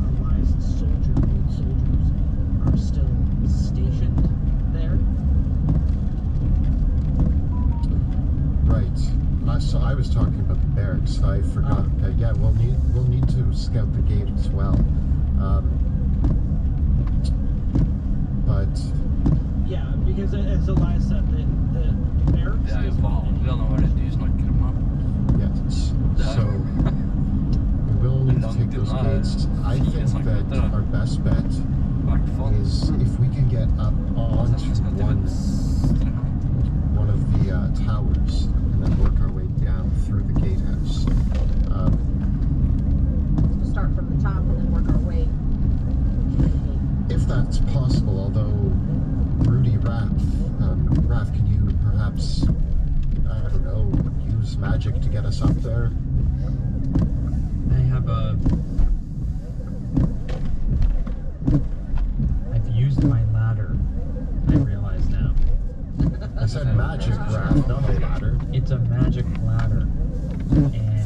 Speaker 1: Elias' soldiers are still stationed there.
Speaker 3: Right. So I was talking about the barracks. I forgot. Yeah, we'll need to scout the gate as well. But
Speaker 1: Yeah, because as Elias said, the barracks
Speaker 2: Det er jo
Speaker 1: is
Speaker 2: vanlig, da, hva er det du snakker om? Da?
Speaker 3: yes,
Speaker 2: Yeah.
Speaker 3: so we will need to take those
Speaker 2: Long
Speaker 3: gates. I
Speaker 2: distance,
Speaker 3: think
Speaker 2: something like
Speaker 3: that
Speaker 2: that.
Speaker 3: our best bet
Speaker 2: I hvert fall.
Speaker 3: is if we can get up onto
Speaker 2: Så jeg skal til venstre her.
Speaker 3: one of the towers and then work our way down through the gatehouse.
Speaker 7: We'll start from the top and then work our way.
Speaker 3: If that's possible, although us up there?
Speaker 1: I have I've used my ladder. I realize now.
Speaker 3: I said magic, Raph, not a ladder.
Speaker 1: It's a magic ladder, and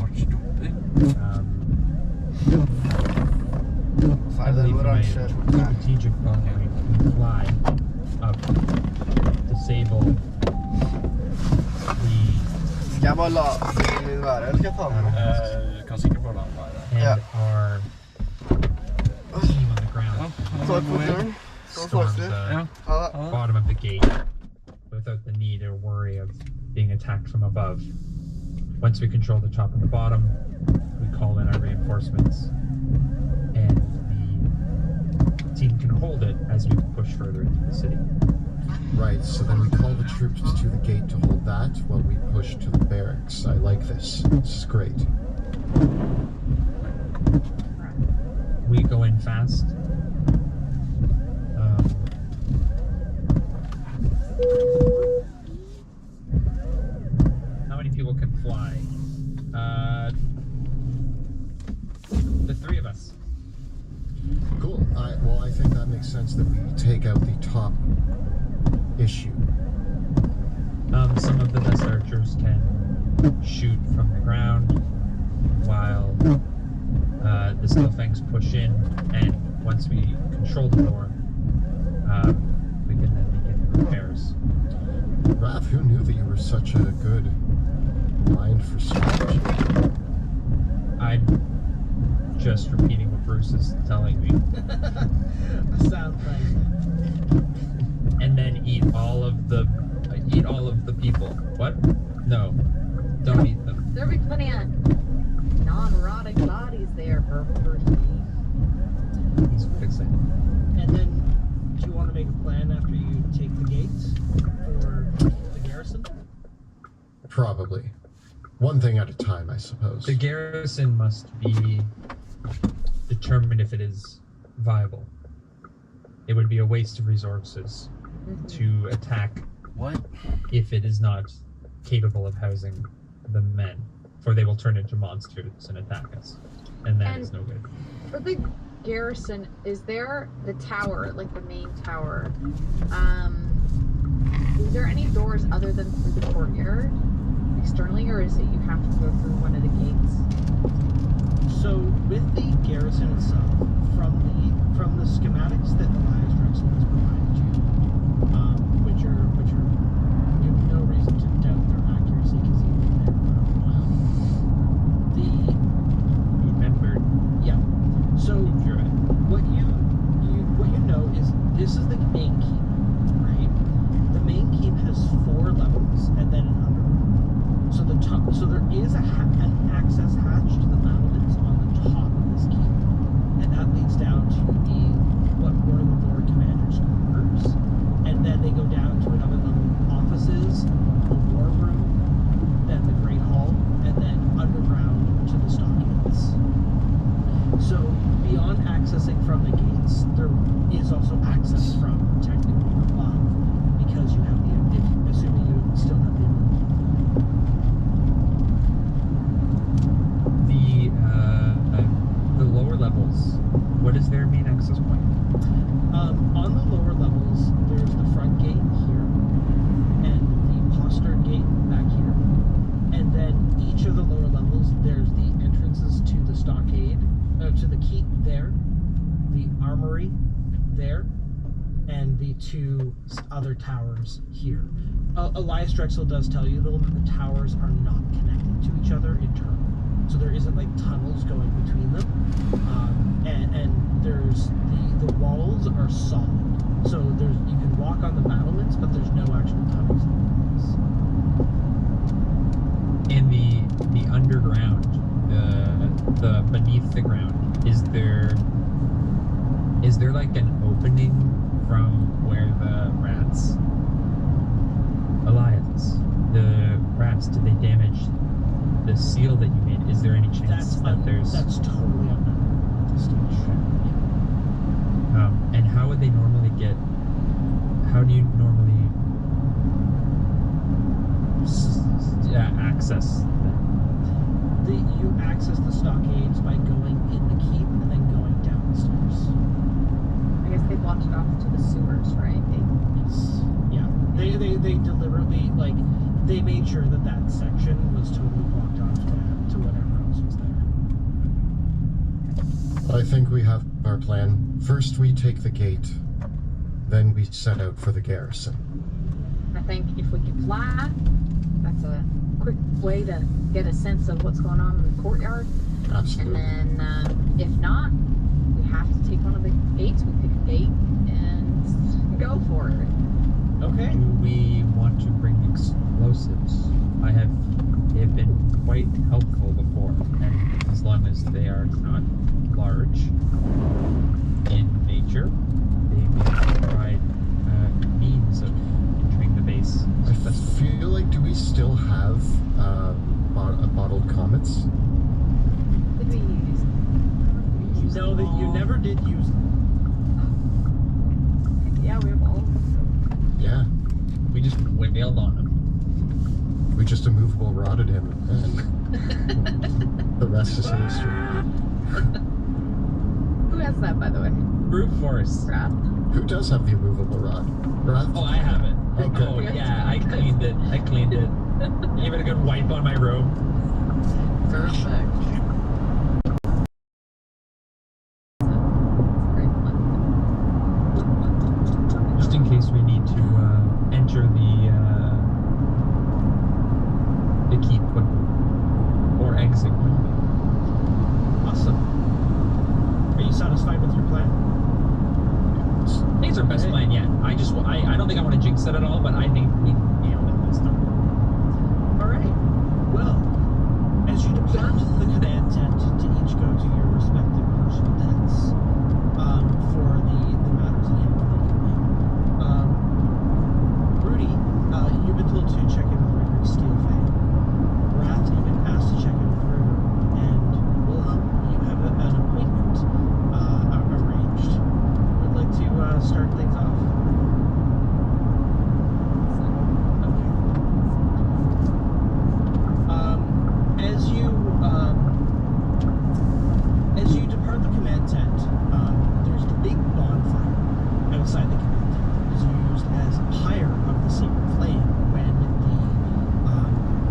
Speaker 6: Så
Speaker 1: I
Speaker 6: er det
Speaker 1: believe
Speaker 6: den
Speaker 1: my
Speaker 6: oransje skjorten.
Speaker 1: strategic phone can fly up, disable the
Speaker 6: Skal jeg bare la bilen min være, eller skal jeg ta den opp?
Speaker 2: Kan sikkert bare la den være.
Speaker 1: and our team on the ground
Speaker 6: Takk for turen. Så
Speaker 1: storm
Speaker 6: snakkes vi.
Speaker 2: Ja.
Speaker 6: Ha det.
Speaker 1: bottom of the gate without the need or worry of being attacked from above. Once we control the top and the bottom, we call in our reinforcements, and the team can hold it as we push further into the city.
Speaker 3: Right, so then we call the troops to the gate to hold that while we push to the barracks. I like this. This is great.
Speaker 1: We go in fast. How many people can fly? The three of us.
Speaker 3: Cool. Well, I think that makes sense that we take out the top issue.
Speaker 1: Some of the best archers can shoot from the ground, while the Stillfangs push in, and once we control the door, we can then begin the repairs.
Speaker 3: Raph, who knew that you were such a good mind for strategy?
Speaker 1: I'm just repeating what Bruce is telling me,
Speaker 5: Sounds like
Speaker 1: and then eat all of the people. What? No, don't eat them.
Speaker 7: There'll be plenty of non-erotic bodies there for first meet.
Speaker 1: He's fixing.
Speaker 5: And then, do you want to make a plan after you take the gates for the garrison?
Speaker 3: Probably. One thing at a time, I suppose.
Speaker 1: The garrison must be determined if it is viable. It would be a waste of resources to attack
Speaker 2: What?
Speaker 1: if it is not capable of housing the men, for they will turn into monsters and attack us, and that is no good.
Speaker 7: For the garrison, is there the tower, like the main tower? Is there any doors other than through the courtyard externally, or is it you have to go through one of the gates?
Speaker 5: So, with the garrison itself, from the schematics that Elias Drexel has provided you, which are you have no reason to doubt their accuracy because he's been there for a while.
Speaker 1: Remembered.
Speaker 5: Yeah. So
Speaker 1: You're right.
Speaker 5: what you know is this is the main keep, right? The main keep has 4 levels and then an underground. So so there is an access hatch to the battlements on the top of this keep, and that leads down to what were the Lord Commander's quarters, and then they go down to another level offices, a war room, then the Great Hall, and then underground to the stockades. So beyond accessing from the gates, there is also access from technically above, because you have assuming you still have the
Speaker 1: The lower levels, what is their main access point?
Speaker 5: on the lower levels, there's the front gate here, and the postern gate back here, and then each of the lower levels, there's the entrances to the stockade, to the keep there, the armory there, and the 2 other towers here. Elias Drexel does tell you though that the towers are not connected to each other internally, so there isn't like tunnels going between them, and there's the walls are solid, so you can walk on the battlements, but there's no actual tunnels in the walls.
Speaker 1: In the underground, the beneath the ground, is there like an opening from where the rats, Elias, the rats, did they damage the seal that you made? Is there any chance that there's...
Speaker 5: That's totally unknown at this stage.
Speaker 1: And how would they normally get... How do you normally access them?
Speaker 5: You access the stockades by going in the keep and then going down the stairs.
Speaker 7: I guess they blocked it off to the sewers, right?
Speaker 5: Yes. Yeah. They deliberately, like, they made sure that that section was totally blocked off to whatever else was there.
Speaker 3: I think we have our plan. First we take the gate, then we set out for the garrison.
Speaker 7: I think if we can fly, that's a quick way to get a sense of what's going on in the courtyard.
Speaker 3: Absolutely.
Speaker 7: And then, if not, we have to take one of the gates. We pick a gate and go for it.
Speaker 5: Okay.
Speaker 1: Do we want to bring explosives? They've been quite helpful before, and as long as they are not large in nature, they may provide means of entering the base
Speaker 3: I
Speaker 1: successfully.
Speaker 3: feel like, do we still have bottled comets?
Speaker 7: Did we use them?
Speaker 5: No, that you never did use them.
Speaker 7: Yeah, we have all of them.
Speaker 3: Yeah.
Speaker 1: We just wailed on them.
Speaker 3: We just immovable rodded him, and the rest is history.
Speaker 7: Who has that, by the way?
Speaker 1: Brute force.
Speaker 7: Wrath?
Speaker 3: Who does have the immovable rod? Wrath?
Speaker 1: Oh, I have it.
Speaker 3: Okay.
Speaker 1: Oh, yeah, I cleaned it. Gave it a good wipe on my robe.
Speaker 7: Perfect.
Speaker 1: Just in case we need to enter the keep quickly. Or exit quickly.
Speaker 5: Awesome. Are you satisfied with your plan?
Speaker 1: I think it's our best plan yet. I don't think I want to jinx it at all, but I think we nailed it this time.
Speaker 5: All right. Well, as you depart the command tent to each go to your respective personal tents for the matters at hand for the evening, Rudy, you've been told to check in with Rickard Steelfang. Wrath, you've been asked to check in with River, and Wilhelm, you have an appointment arranged. Would like to start things off. As you depart the command tent, there's the big bonfire outside the command tent that was used as a pyre of the secret flame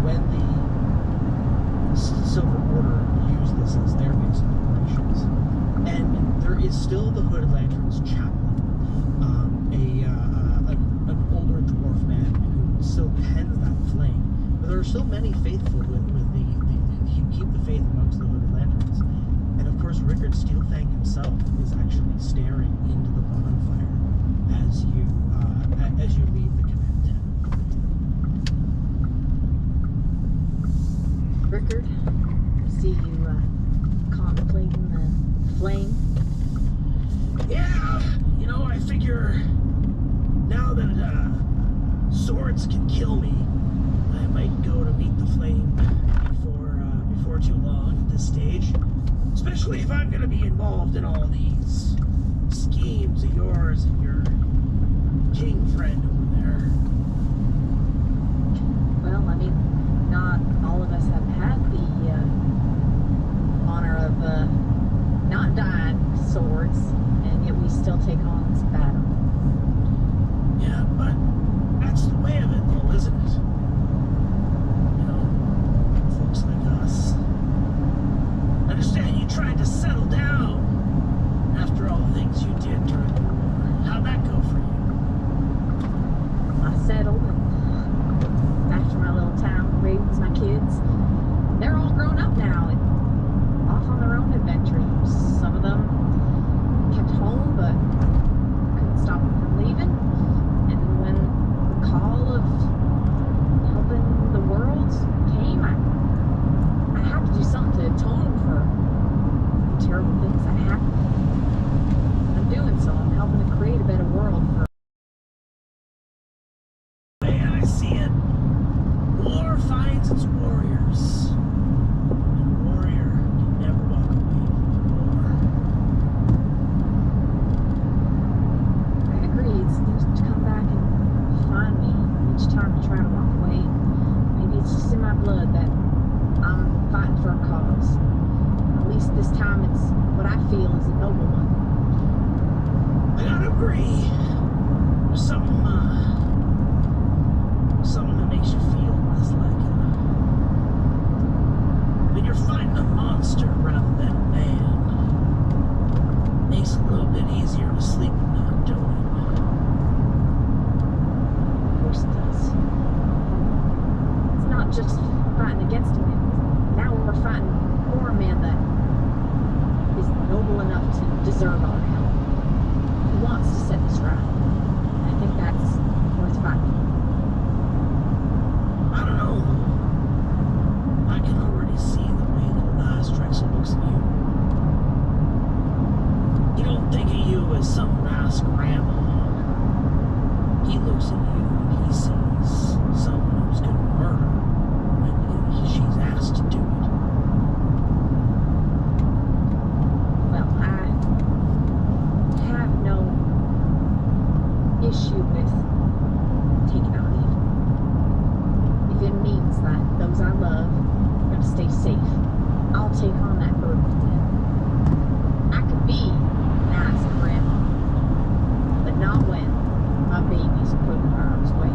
Speaker 5: when the Silver Order used this as their base of operations. And there is still the Hooded Lantern's chaplain, an older dwarf man who still tends that flame. But there are still many faithful who keep the faith amongst the Hooded Lanterns. And of course, Rickard Steelfang himself is actually staring into the bonfire as you leave the command tent.
Speaker 7: Rickard, I see you contemplating the flame.
Speaker 5: Yeah, I figure now that swords can kill me, I might go to meet the flame before too long at this stage. Especially if I'm going to be involved in all these schemes of yours and your king friend over there.
Speaker 7: Well, I mean, not all of us have had the honor of not dying with swords, and yet we still take on this battle.
Speaker 5: Yeah, but that's the way of it, though, isn't it? Folks like us. I understand you tried to settle down after all the things you did during the war. How'd that go for you?
Speaker 7: I
Speaker 8: looks at you and he sees someone who's going to murder, and she's asked to do it.
Speaker 7: Well, I have no issue with taking out evil. If it means that those I love are going to stay safe, I'll take on that burden for them. I could be nice and grandma, but not when my baby's put in harm's way.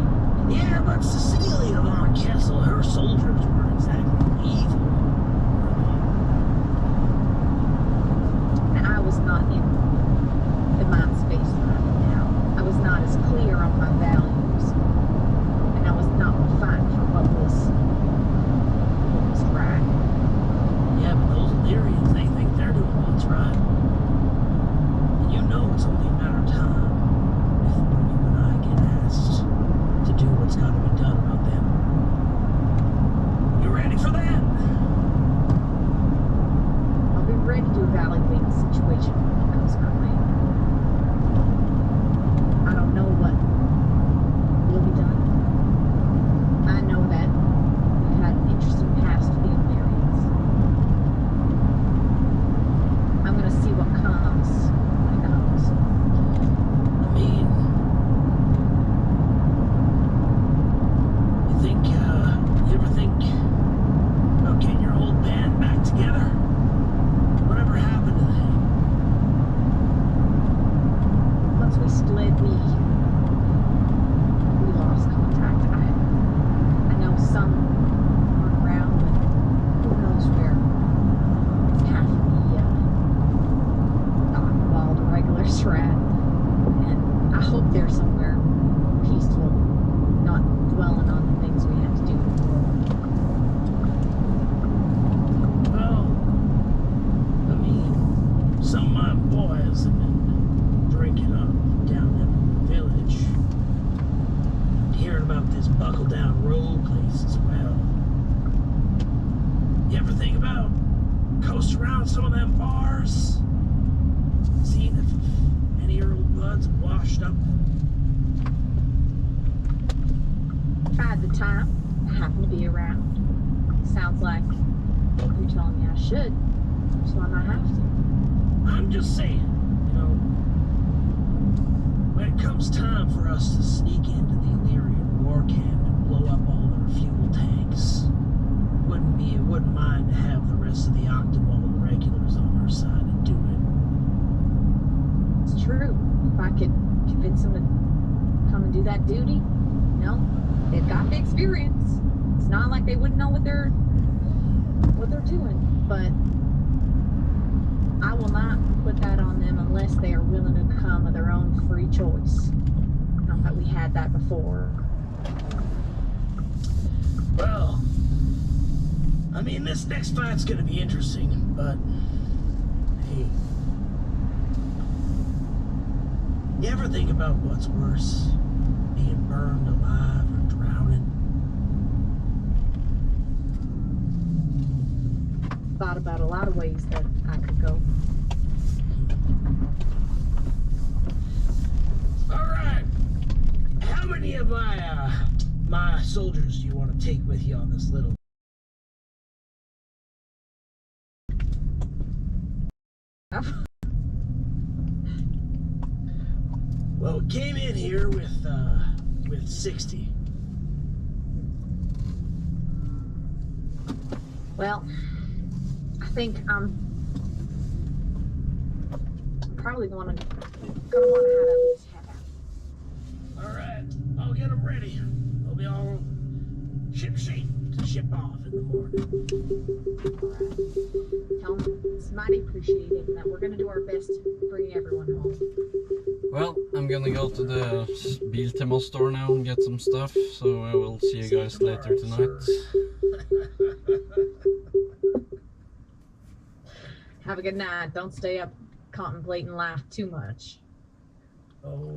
Speaker 8: Yeah, but Cecilia von Kessel, her soldiers weren't exactly evil.
Speaker 7: And I was not in the mind space that I'm in now. I was not as clear on my values, and I was not fighting for what was right.
Speaker 8: Yeah, but those Illyrians, they think they're doing what's right. And you know it's only a matter of time before you and I get asked to do what's got to be done about them. You ready for that?
Speaker 7: I'll be ready to evaluate the situation when it comes my way. I don't know what will be done. I know that we've had an interesting past with the Illyrians. I'm gonna see what comes when it comes.
Speaker 8: I mean, you ever think about getting your old band back together? Whatever happened to them?
Speaker 7: Once we split, we lost contact. I know some weren't around, but who knows where half of the Wild regulars are at. And I hope they're somewhere peaceful, not dwelling on the things we had to do in the world.
Speaker 8: Well, I mean, some of my boys have been drinking up down in the village. Hearing about this buckle down road place as well. You ever think about coasting around some of them bars? Seeing if any of your old buds have washed up?
Speaker 7: If I had the time, I happen to be around. Sounds like you're telling me I should, so I might have to.
Speaker 8: I'm just saying, you know, when it comes time for us to sneak into the Illyrian war camp and blow up all their fuel tanks, wouldn't mind to have the rest of the Octomole regulars on our side and do it.
Speaker 7: It's true. If I could convince them to come and do that duty, they've got the experience. It's not like they wouldn't know what they're doing, but I will not put that on them unless they are willing to come of their own free choice. Not that we had that before.
Speaker 8: Well, I mean, this next fight's gonna be interesting, but hey, you ever think about what's worse? Being burned alive or drowning?
Speaker 7: Thought about a lot of ways that I could go.
Speaker 8: All right. How many of my soldiers do you want to take with you on this little? Well, we came in here with 60.
Speaker 7: Well, I think I'm probably gonna have at least half hour.
Speaker 8: All right, I'll get them ready. They'll be all ship shape to ship off in the morning.
Speaker 7: Alright. Tell them it's mighty appreciated and that we're gonna do our best to bring everyone home.
Speaker 2: Well, I'm gonna go to the Biltema store now and get some stuff, so I will see you guys later tonight.
Speaker 7: Have a good night. Don't stay up contemplating life too much.
Speaker 8: Oh.